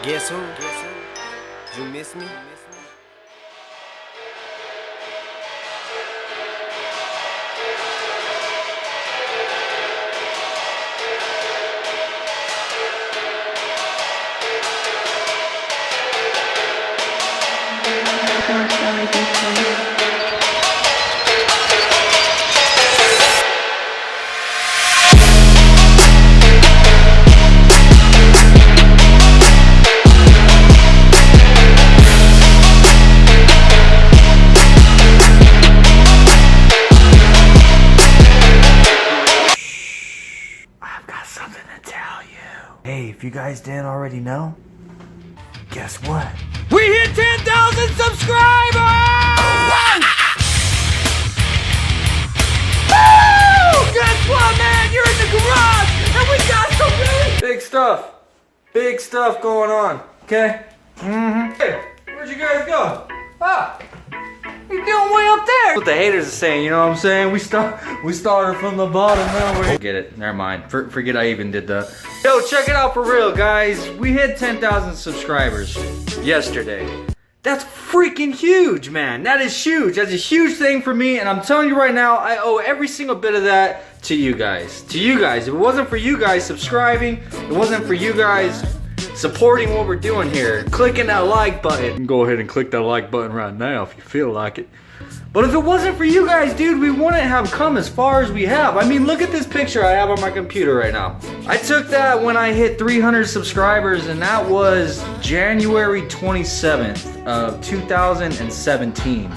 Guess who? You miss me? Hey, if you guys didn't already know, guess what? We hit 10,000 subscribers! Woo! Guess what, man? You're in the garage, and we got some Big stuff going on, okay? Hey, where'd you guys go? You're doing way up there. That's what the haters are saying, you know what I'm saying? We started from the bottom, now we're... Get it, never mind. Forget I even did that. Yo, check it out for real, guys. We hit 10,000 subscribers yesterday. That's freaking huge, man. That is huge. That's a huge thing for me, and I'm telling you right now, I owe every single bit of that to you guys. To you guys. If it wasn't for you guys subscribing, it wasn't for you guys supporting what we're doing here, clicking that like button. Go ahead and click that like button right now if you feel like it. But if it wasn't for you guys, dude, we wouldn't have come as far as we have. I mean, look at this picture I have on my computer right now. I took that when I hit 300 subscribers, and that was January 27th of 2017.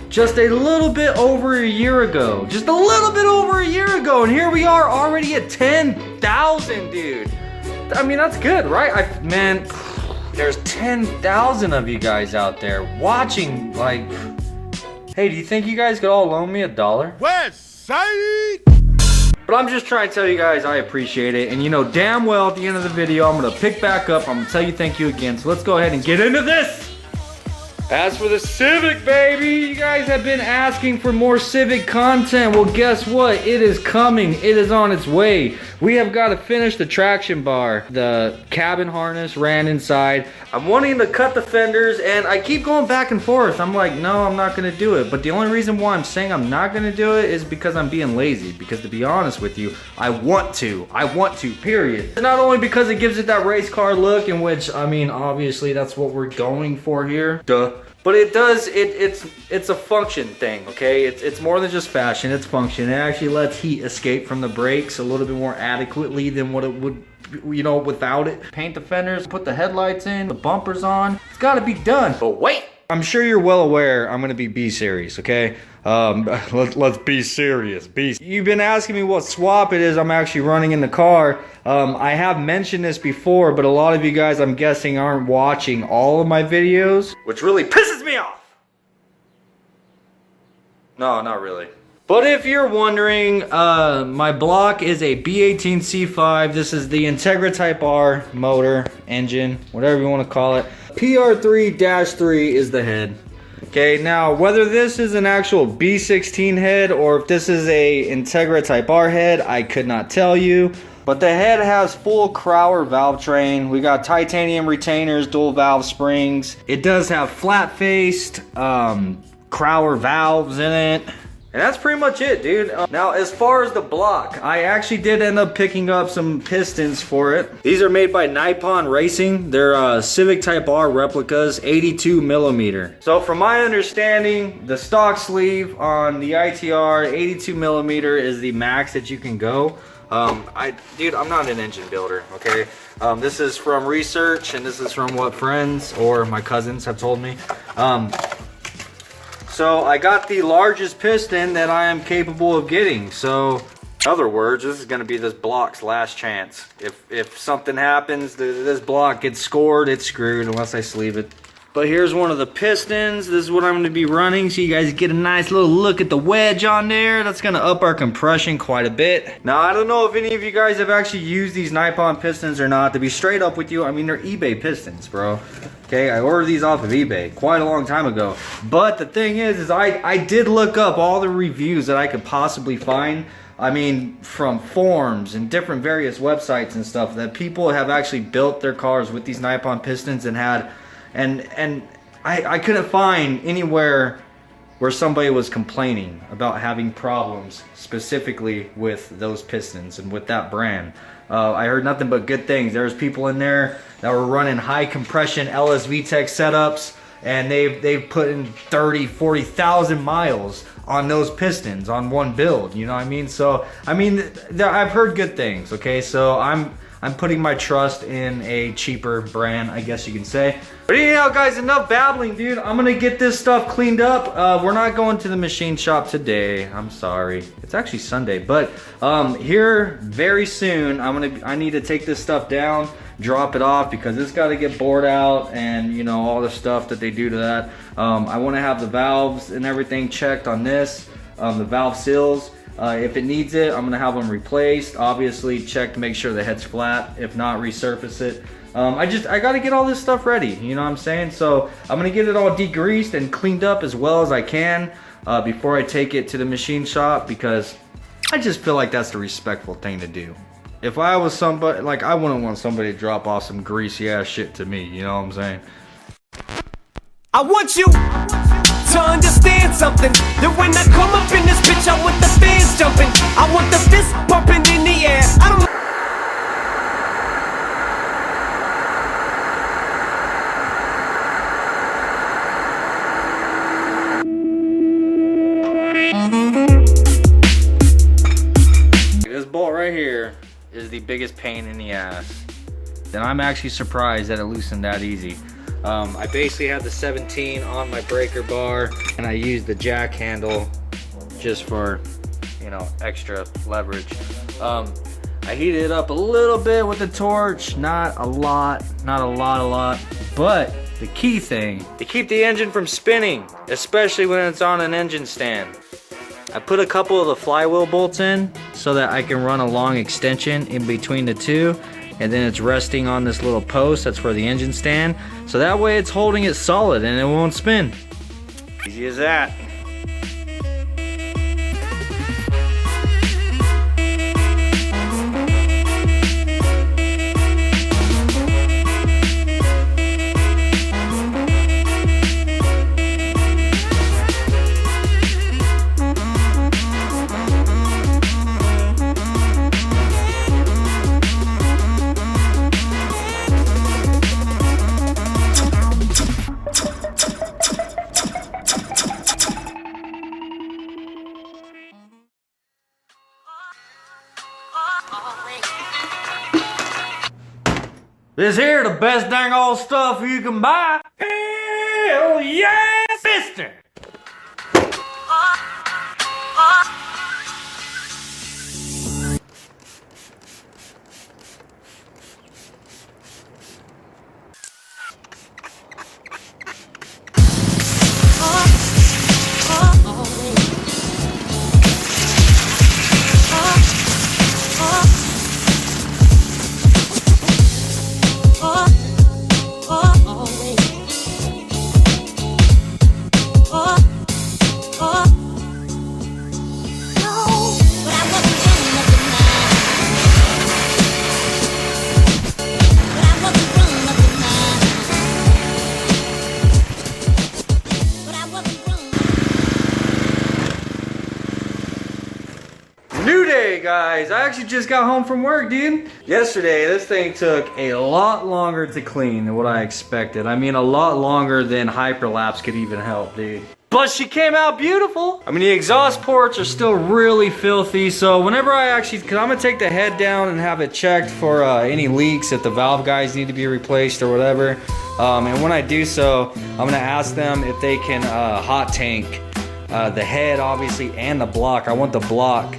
Just a little bit over a year ago. Just a little bit over a year ago, and here we are already at 10,000, dude. I mean, that's good, right? Man, there's 10,000 of you guys out there watching, like... Hey, do you think you guys could all loan me $1? West Side! But I'm just trying to tell you guys I appreciate it. And you know damn well at the end of the video, I'm going to pick back up. I'm going to tell you thank you again. So let's go ahead and get into this. As for the Civic, baby, you guys have been asking for more Civic content. Well, guess what? It is coming. It is on its way. We have got to finish the traction bar. The cabin harness ran inside. I'm wanting to cut the fenders, and I keep going back and forth. I'm like, no, I'm not going to do it. But the only reason why I'm saying I'm not going to do it is because I'm being lazy. Because to be honest with you, I want to. I want to, period. Not only because it gives it that race car look, in which, I mean, obviously that's what we're going for here. Duh. But it does, it's a function thing, okay? It's more than just fashion, it's function. It actually lets heat escape from the brakes a little bit more adequately than what it would, you know, without it. Paint the fenders, put the headlights in, the bumpers on. It's gotta be done. But wait! I'm sure you're well aware I'm gonna be B-Series, okay? Let's be serious. You've been asking me what swap it is I'm actually running in the car. I have mentioned this before, but a lot of you guys, I'm guessing, aren't watching all of my videos, which really pisses me off. No, not really. But if you're wondering, my block is a B18c5. This is the Integra Type R motor, engine, whatever you want to call it. PR3-3 is the head. Okay, now whether this is an actual B16 head or if this is a Integra Type R head, I could not tell you. But the head has full Crower valve train. We got titanium retainers, dual valve springs. It does have flat-faced Crower valves in it. And that's pretty much it, dude. Now, as far as the block, I actually did end up picking up some pistons for it. These are made by Nippon Racing. They're Civic Type R replicas, 82 millimeter. So from my understanding, the stock sleeve on the ITR, 82 millimeter is the max that you can go. Dude, I'm not an engine builder, okay? This is from research, and this is from what friends or my cousins have told me. So I got the largest piston that I am capable of getting. So in other words, this is going to be this block's last chance. If something happens, this block gets scored, it's screwed unless I sleeve it. But here's one of the pistons. This is what I'm going to be running, so you guys get a nice little look at the wedge on there. That's going to up our compression quite a bit. Now, I don't know if any of you guys have actually used these Nippon pistons or not. To be straight up with you, I mean, they're eBay pistons, bro. Okay, I ordered these off of eBay quite a long time ago. But the thing is I did look up all the reviews that I could possibly find I mean, from forums and different various websites and stuff, that people have actually built their cars with these Nippon pistons and had, and I couldn't find anywhere where somebody was complaining about having problems specifically with those pistons and with that brand. I heard nothing but good things. There's people in there that were running high compression LSV Tech setups, and they've put in 30,000-40,000 miles on those pistons on one build, you know what I mean? So I mean, I've heard good things. Okay, so I'm putting my trust in a cheaper brand, I guess you can say. But anyhow, guys, enough babbling, dude. I'm gonna get this stuff cleaned up. We're not going to the machine shop today. I'm sorry. It's actually Sunday, but here very soon, I need to take this stuff down, drop it off, because it's got to get bored out, and you know, all the stuff that they do to that. I want to have the valves and everything checked on this, the valve seals. If it needs it, I'm gonna have them replaced. Obviously, check to make sure the head's flat. If not, resurface it. I gotta get all this stuff ready, you know what I'm saying? So I'm gonna get it all degreased and cleaned up as well as I can before I take it to the machine shop, because I just feel like that's the respectful thing to do. If I was somebody, like, I wouldn't want somebody to drop off some greasy ass shit to me, you know what I'm saying? I want you to understand something, that when I come up in this bitch, I want the fans jumping, I want the fist bumping in the air. I don't This bolt right here is the biggest pain in the ass. And I'm actually surprised that it loosened that easy. I basically had the 17 on my breaker bar, and I used the jack handle just for, you know, extra leverage. I heated it up a little bit with the torch, not a lot, but the key thing, to keep the engine from spinning, especially when it's on an engine stand. I put a couple of the flywheel bolts in so that I can run a long extension in between the two, and then it's resting on this little post that's for the engine stand, so that way it's holding it solid and it won't spin. Easy as that. This here the best dang old stuff you can buy. Hell yeah, sister! New day, guys. I actually just got home from work, dude. Yesterday, this thing took a lot longer to clean than what I expected. I mean, a lot longer than Hyperlapse could even help, dude. But she came out beautiful. I mean, the exhaust ports are still really filthy, so whenever I actually, because I'm gonna take the head down and have it checked for any leaks, if the valve guides need to be replaced or whatever. And when I do so, I'm gonna ask them if they can hot tank the head, obviously, and the block. I want the block.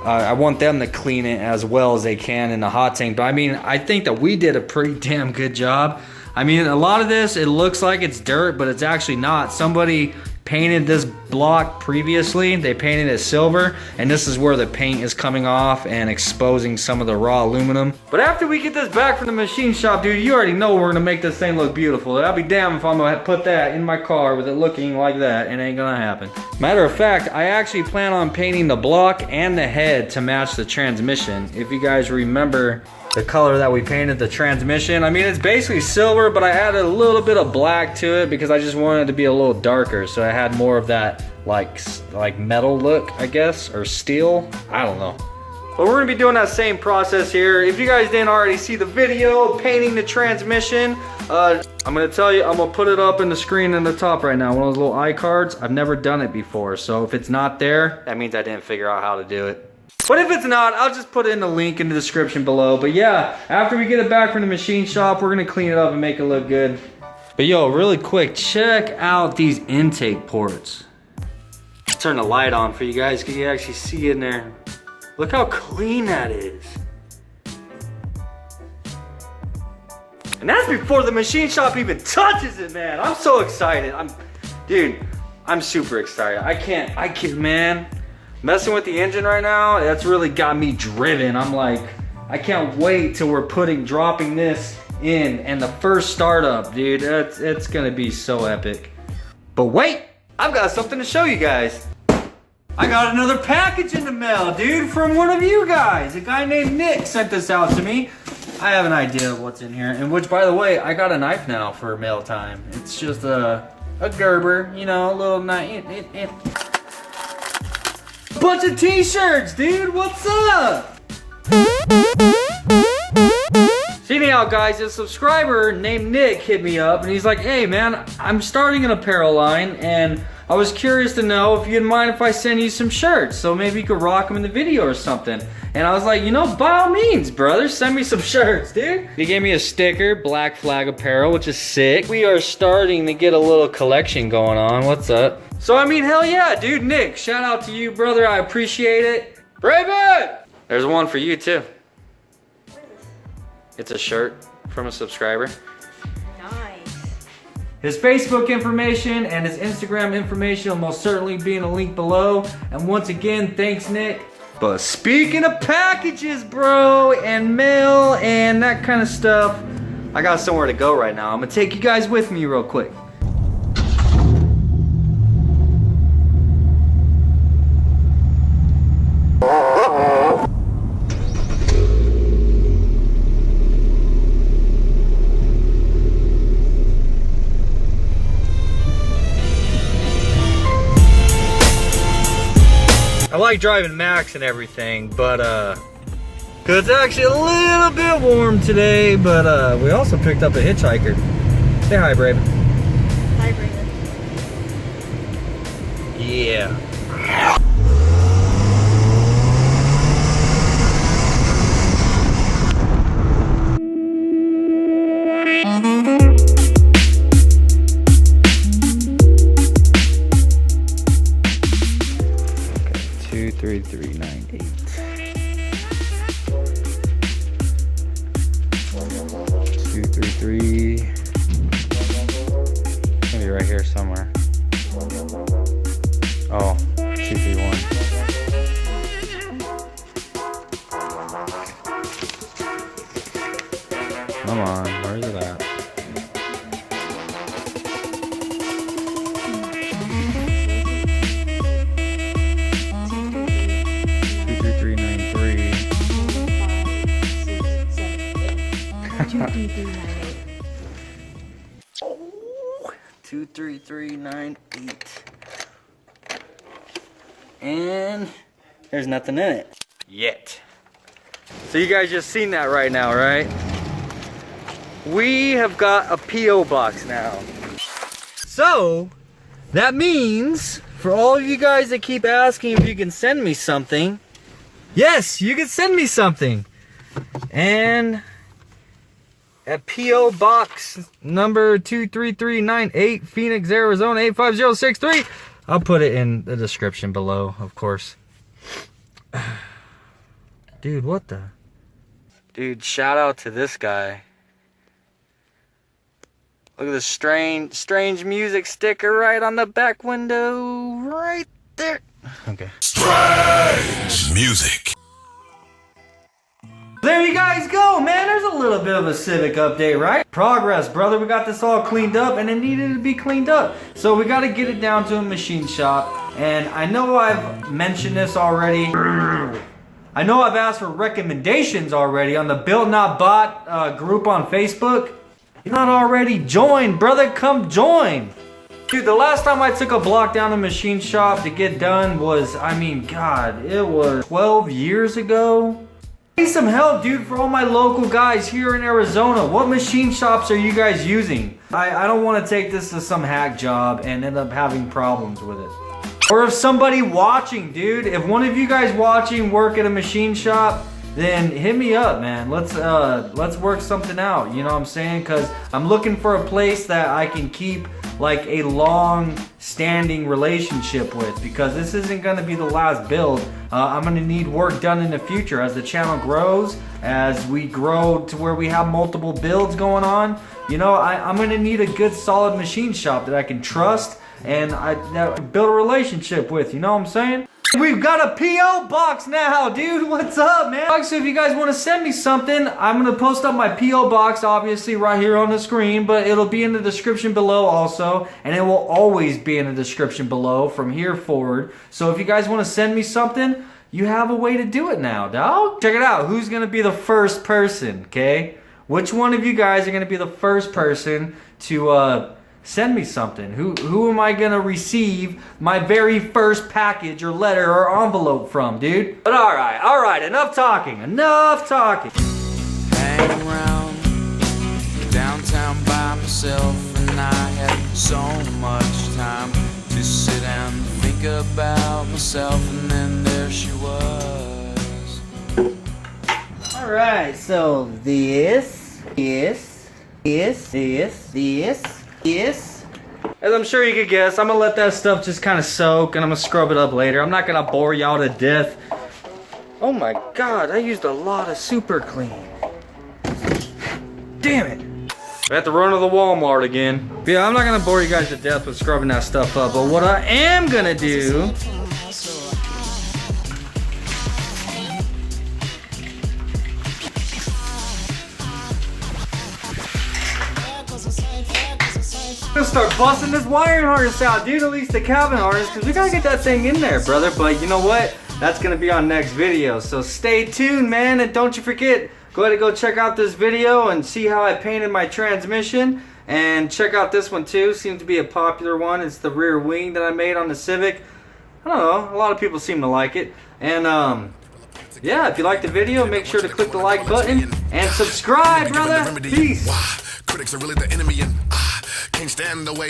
I want them to clean it as well as they can in the hot tank. But I mean, I think that we did a pretty damn good job. I mean, a lot of this, it looks like it's dirt, but it's actually not. Somebody painted this block previously. They painted it silver, and this is where the paint is coming off and exposing some of the raw aluminum. But after we get this back from the machine shop, dude, you already know we're gonna make this thing look beautiful. I'll be damned if I'm gonna put that in my car with it looking like that. It ain't gonna happen. Matter of fact, I actually plan on painting the block and the head to match the transmission. If you guys remember the color that we painted the transmission, I mean, it's basically silver, but I added a little bit of black to it because I just wanted it to be a little darker, so I had more of that like metal look, I guess, or steel. I don't know. But we're gonna be doing that same process here. If you guys didn't already see the video painting the transmission, I'm gonna tell you, I'm gonna put it up in the screen in the top right now, one of those little iCards. I've never done it before, so if it's not there, that means I didn't figure out how to do it. But if it's not, I'll just put it in the link in the description below. But yeah, after we get it back from the machine shop, we're gonna clean it up and make it look good. But yo, really quick, check out these intake ports. Let's turn the light on for you guys, because you can actually see in there. Look how clean that is. And that's before the machine shop even touches it, man. I'm so excited. Dude, I'm super excited. I can't, man. Messing with the engine right now, that's really got me driven. I'm like, I can't wait till we're dropping this in and the first startup, dude. It's gonna be so epic. But wait, I've got something to show you guys. I got another package in the mail, dude, from one of you guys. A guy named Nick sent this out to me. I have an idea of what's in here, and which, by the way, I got a knife now for mail time. It's just a Gerber, you know, a little knife. Bunch of t-shirts, dude, what's up? So anyhow, guys, a subscriber named Nick hit me up and he's like, hey man, I'm starting an apparel line and I was curious to know if you'd mind if I send you some shirts so maybe you could rock them in the video or something. And I was like, you know, by all means, brother, send me some shirts, dude. He gave me a sticker, Black Flag Apparel, which is sick. We are starting to get a little collection going on. What's up? So, I mean, hell yeah, dude. Nick, shout out to you, brother. I appreciate it. Raven! There's one for you, too. It's a shirt from a subscriber. Nice. His Facebook information and his Instagram information will most certainly be in a link below. And once again, thanks, Nick. But speaking of packages, bro, and mail and that kind of stuff, I got somewhere to go right now. I'm gonna take you guys with me real quick. I like driving Max and everything, but cause it's actually a little bit warm today, but we also picked up a hitchhiker. Say hi, Braven. Hi, Braven. Yeah. Okay, 23398. 233. Maybe right here somewhere. Oh, 231. Come on, where's it at? Oh, 23398. And there's nothing in it yet. So you guys just seen that right now, right? We have got a P.O. box now. So that means for all of you guys that keep asking if you can send me something, yes, you can send me something. And at P.O. Box number 23398, Phoenix, Arizona 85063. I'll put it in the description below, of course. Dude, what the? Dude, shout out to this guy. Look at the strange music sticker right on the back window, right there. Okay. Strange music. There you guys go, man. There's a little bit of a Civic update, right? Progress, brother. We got this all cleaned up, and it needed to be cleaned up. So we got to get it down to a machine shop. And I know I've mentioned this already. I know I've asked for recommendations already on the Built Not Bought group on Facebook. You're not already joined, brother. Come join. Dude, the last time I took a block down the machine shop to get done was, I mean, God, it was 12 years ago. I need some help, dude, for all my local guys here in Arizona. What machine shops are you guys using? I don't want to take this to some hack job and end up having problems with it. Or if somebody watching, dude, if one of you guys watching work at a machine shop, then hit me up, man. Let's work something out, you know what I'm saying? Because I'm looking for a place that I can keep like a long-standing relationship with, because this isn't gonna be the last build. I'm gonna need work done in the future as the channel grows, as we grow to where we have multiple builds going on. You know, I'm gonna need a good solid machine shop that I can trust and that build a relationship with, you know what I'm saying? We've got a P.O. box now, dude. What's up, man? So if you guys want to send me something, I'm going to post up my P.O. box, obviously, right here on the screen, but it'll be in the description below also, and it will always be in the description below from here forward. So if you guys want to send me something, you have a way to do it now, dog. Check it out. Who's going to be the first person, okay? Which one of you guys are going to be the first person to, send me something? Who am I gonna receive my very first package or letter or envelope from, dude? But all right, enough talking. Hang around downtown by myself, and I had so much time to sit and think about myself, and then there she was. All right, so this. As I'm sure you could guess, I'm gonna let that stuff just kind of soak, and I'm gonna scrub it up later. I'm not gonna bore y'all to death. Oh my God, I used a lot of super clean. Damn it. I have to run to the Walmart again. But yeah, I'm not gonna bore you guys to death with scrubbing that stuff up, but what I am gonna do I'm gonna start busting this wiring harness out, dude, at least the cabin harness, because we gotta get that thing in there, brother. But you know what? That's gonna be on next video, so stay tuned, man, and don't you forget, go ahead and go check out this video and see how I painted my transmission, and check out this one too. Seems to be a popular one. It's the rear wing that I made on the Civic. I don't know, a lot of people seem to like it. And yeah, if you like the video, make sure to click the like button and subscribe, brother. Peace. Critics are really the enemy, and can't stand the way